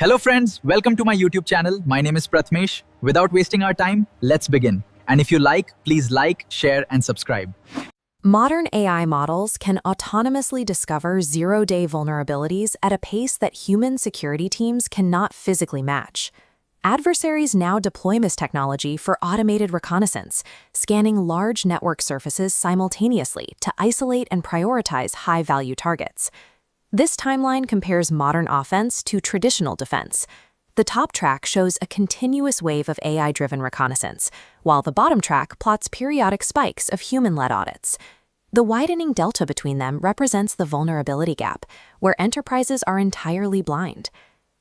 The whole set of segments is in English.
Hello friends, welcome to my YouTube channel. My name is Prathmesh. Without wasting our time, let's begin. And if you like, please like, share, and subscribe. Modern AI models can autonomously discover zero-day vulnerabilities at a pace that human security teams cannot physically match. Adversaries now deploy this technology for automated reconnaissance, scanning large network surfaces simultaneously to isolate and prioritize high-value targets. This timeline compares modern offense to traditional defense. The top track shows a continuous wave of AI-driven reconnaissance, while the bottom track plots periodic spikes of human-led audits. The widening delta between them represents the vulnerability gap, where enterprises are entirely blind.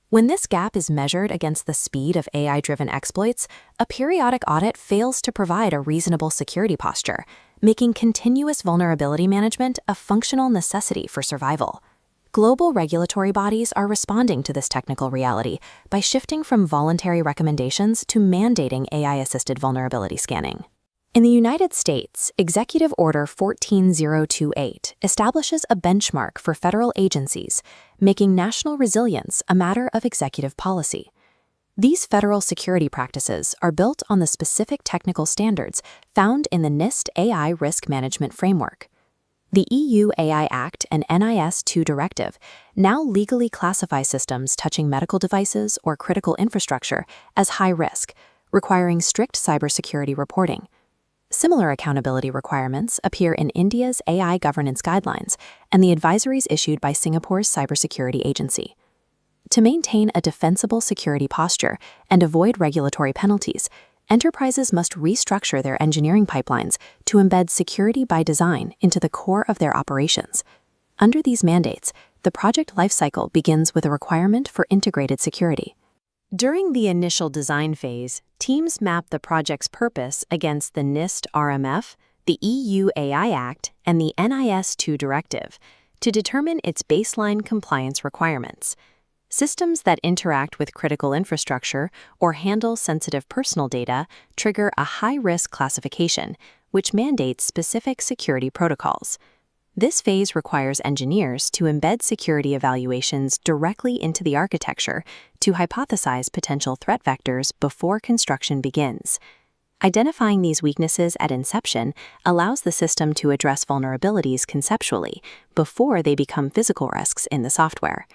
When this gap is measured against the speed of AI-driven exploits, a periodic audit fails to provide a reasonable security posture, making continuous vulnerability management a functional necessity for survival. Global regulatory bodies are responding to this technical reality by shifting from voluntary recommendations to mandating AI-assisted vulnerability scanning. In the United States, Executive Order 14028 establishes a benchmark for federal agencies, making national resilience a matter of executive policy. These federal security practices are built on the specific technical standards found in the NIST AI Risk Management Framework. The EU AI Act and NIS Directive now legally classify systems touching medical devices or critical infrastructure as high risk, requiring strict cybersecurity reporting. Similar accountability requirements appear in India's AI governance guidelines and the advisories issued by Singapore's Cybersecurity Agency. To maintain a defensible security posture and avoid regulatory penalties, enterprises must restructure their engineering pipelines to embed security by design into the core of their operations. Under these mandates, the project lifecycle begins with a requirement for integrated security. During the initial design phase, teams map the project's purpose against the NIST RMF, the EU AI Act, and the NIS Directive to determine its baseline compliance requirements. Systems that interact with critical infrastructure or handle sensitive personal data trigger a high-risk classification, which mandates specific security protocols. This phase requires engineers to embed security evaluations directly into the architecture to hypothesize potential threat vectors before construction begins. Identifying these weaknesses at inception allows the system to address vulnerabilities conceptually before they become physical risks in the software.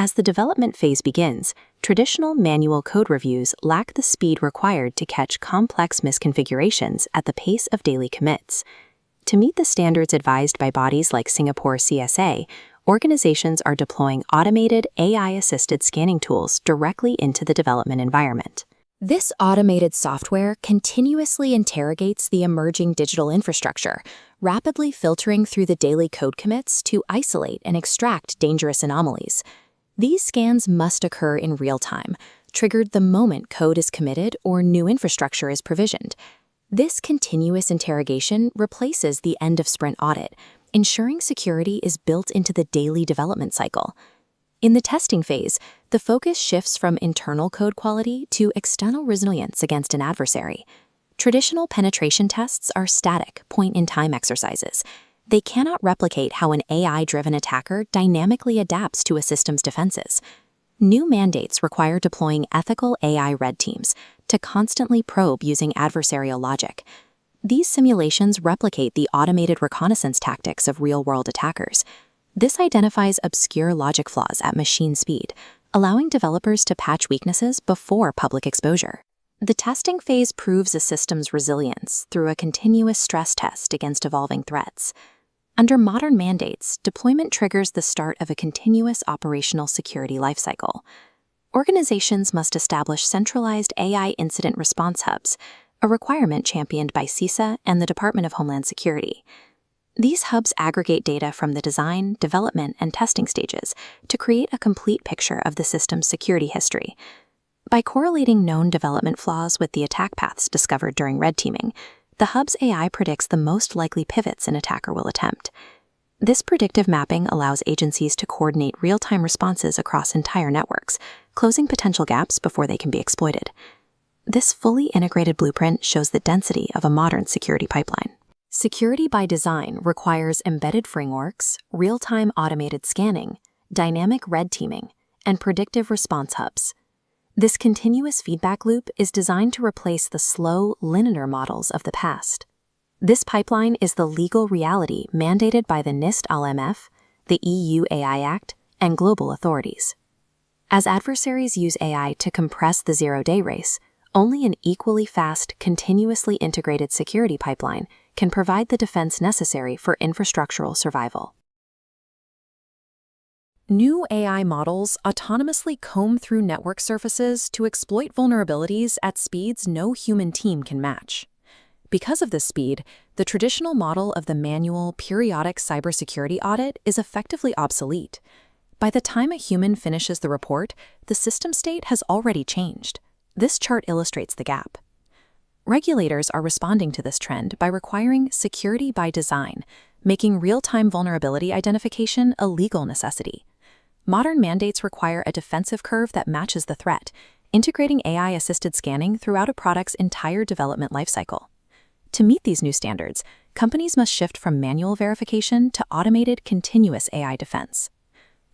As the development phase begins, traditional manual code reviews lack the speed required to catch complex misconfigurations at the pace of daily commits. To meet the standards advised by bodies like Singapore CSA, organizations are deploying automated AI-assisted scanning tools directly into the development environment. This automated software continuously interrogates the emerging digital infrastructure, rapidly filtering through the daily code commits to isolate and extract dangerous anomalies. These scans must occur in real time, triggered the moment code is committed or new infrastructure is provisioned. This continuous interrogation replaces the end-of-sprint audit, ensuring security is built into the daily development cycle. In the testing phase, the focus shifts from internal code quality to external resilience against an adversary. Traditional penetration tests are static, point-in-time exercises. They cannot replicate how an AI-driven attacker dynamically adapts to a system's defenses. New mandates require deploying ethical AI red teams to constantly probe using adversarial logic. These simulations replicate the automated reconnaissance tactics of real-world attackers. This identifies obscure logic flaws at machine speed, allowing developers to patch weaknesses before public exposure. The testing phase proves a system's resilience through a continuous stress test against evolving threats. Under modern mandates, deployment triggers the start of a continuous operational security lifecycle. Organizations must establish centralized AI incident response hubs, a requirement championed by CISA and the Department of Homeland Security. These hubs aggregate data from the design, development, and testing stages to create a complete picture of the system's security history. By correlating known development flaws with the attack paths discovered during red teaming, the hub's AI predicts the most likely pivots an attacker will attempt. This predictive mapping allows agencies to coordinate real-time responses across entire networks, closing potential gaps before they can be exploited. This fully integrated blueprint shows the density of a modern security pipeline. Security by design requires embedded frameworks, real-time automated scanning, dynamic red teaming, and predictive response hubs. This continuous feedback loop is designed to replace the slow, linear models of the past. This pipeline is the legal reality mandated by the NIST RMF, the EU AI Act, and global authorities. As adversaries use AI to compress the zero-day race, only an equally fast, continuously integrated security pipeline can provide the defense necessary for infrastructural survival. New AI models autonomously comb through network surfaces to exploit vulnerabilities at speeds no human team can match. Because of this speed, the traditional model of the manual, periodic cybersecurity audit is effectively obsolete. By the time a human finishes the report, the system state has already changed. This chart illustrates the gap. Regulators are responding to this trend by requiring security by design, making real-time vulnerability identification a legal necessity. Modern mandates require a defensive curve that matches the threat, integrating AI-assisted scanning throughout a product's entire development lifecycle. To meet these new standards, companies must shift from manual verification to automated, continuous AI defense.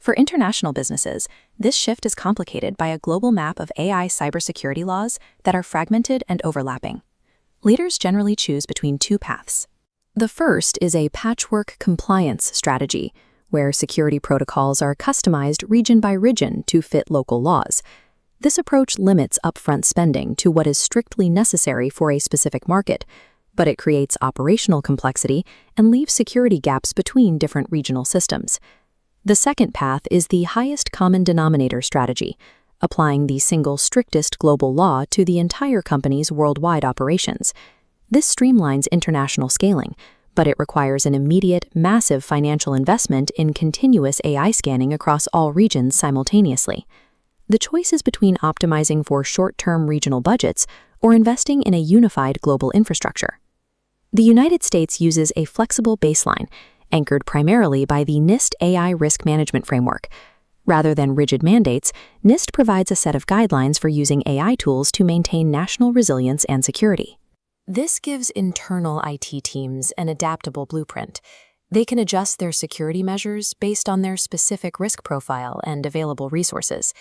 For international businesses, this shift is complicated by a global map of AI cybersecurity laws that are fragmented and overlapping. Leaders generally choose between two paths. The first is a patchwork compliance strategy, where security protocols are customized region by region to fit local laws. This approach limits upfront spending to what is strictly necessary for a specific market, but it creates operational complexity and leaves security gaps between different regional systems. The second path is the highest common denominator strategy, applying the single strictest global law to the entire company's worldwide operations. This streamlines international scaling, but it requires an immediate, massive financial investment in continuous AI scanning across all regions simultaneously. The choice is between optimizing for short-term regional budgets or investing in a unified global infrastructure. The United States uses a flexible baseline, anchored primarily by the NIST AI Risk Management Framework. Rather than rigid mandates, NIST provides a set of guidelines for using AI tools to maintain national resilience and security. This gives internal IT teams an adaptable blueprint. They can adjust their security measures based on their specific risk profile and available resources.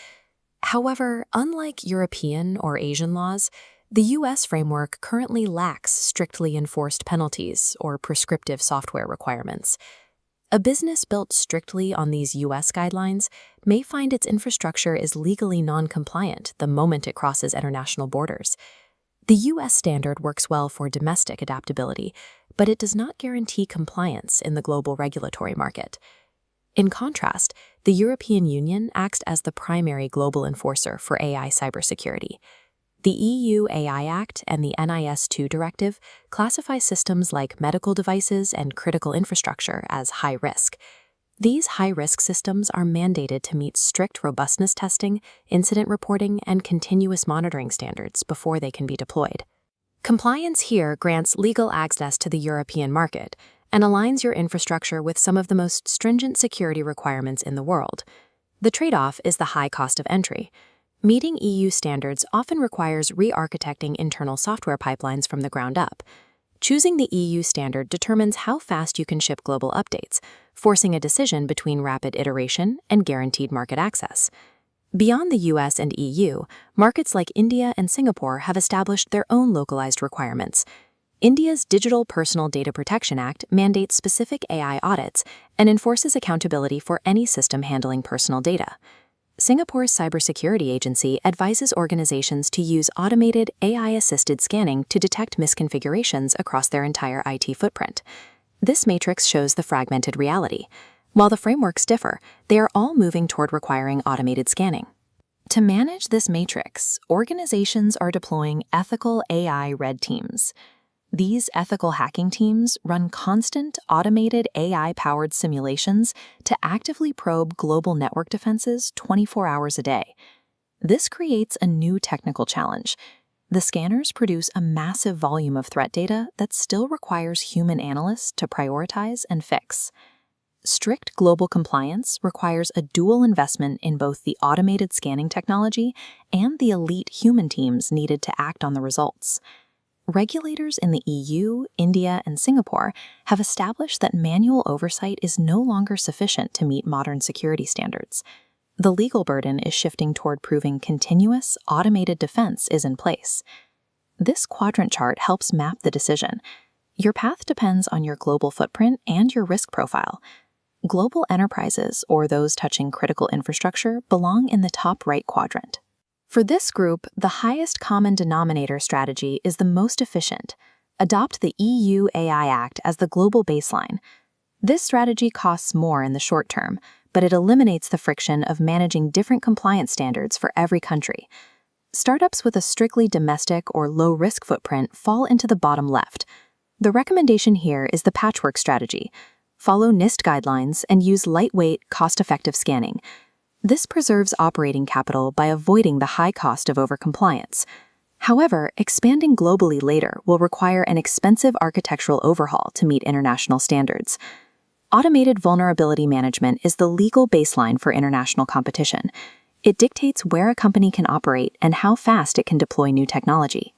However, unlike European or Asian laws, the U.S. framework currently lacks strictly enforced penalties or prescriptive software requirements. A business built strictly on these U.S. guidelines may find its infrastructure is legally non-compliant the moment it crosses international borders. The U.S. standard works well for domestic adaptability, but it does not guarantee compliance in the global regulatory market. In contrast, the European Union acts as the primary global enforcer for AI cybersecurity. The EU AI Act and the NIS2 directive classify systems like medical devices and critical infrastructure as high risk. These high-risk systems are mandated to meet strict robustness testing, incident reporting, and continuous monitoring standards before they can be deployed. Compliance here grants legal access to the European market and aligns your infrastructure with some of the most stringent security requirements in the world. The trade-off is the high cost of entry. Meeting EU standards often requires re-architecting internal software pipelines from the ground up. Choosing the EU standard determines how fast you can ship global updates, forcing a decision between rapid iteration and guaranteed market access. Beyond the US and EU, markets like India and Singapore have established their own localized requirements. India's Digital Personal Data Protection Act mandates specific AI audits and enforces accountability for any system handling personal data. Singapore's cybersecurity agency advises organizations to use automated AI-assisted scanning to detect misconfigurations across their entire IT footprint. This matrix shows the fragmented reality. While the frameworks differ, they are all moving toward requiring automated scanning. To manage this matrix, organizations are deploying ethical AI red teams. These ethical hacking teams run constant, automated AI-powered simulations to actively probe global network defenses 24 hours a day. This creates a new technical challenge. The scanners produce a massive volume of threat data that still requires human analysts to prioritize and fix. Strict global compliance requires a dual investment in both the automated scanning technology and the elite human teams needed to act on the results. Regulators in the EU, India, and Singapore have established that manual oversight is no longer sufficient to meet modern security standards. The legal burden is shifting toward proving continuous, automated defense is in place. This quadrant chart helps map the decision. Your path depends on your global footprint and your risk profile. Global enterprises, or those touching critical infrastructure, belong in the top right quadrant. For this group, the highest common denominator strategy is the most efficient. Adopt the EU AI Act as the global baseline. This strategy costs more in the short term, but it eliminates the friction of managing different compliance standards for every country. Startups with a strictly domestic or low-risk footprint fall into the bottom left. The recommendation here is the patchwork strategy. Follow NIST guidelines and use lightweight, cost-effective scanning. This preserves operating capital by avoiding the high cost of overcompliance. However, expanding globally later will require an expensive architectural overhaul to meet international standards. Automated vulnerability management is the legal baseline for international competition. It dictates where a company can operate and how fast it can deploy new technology.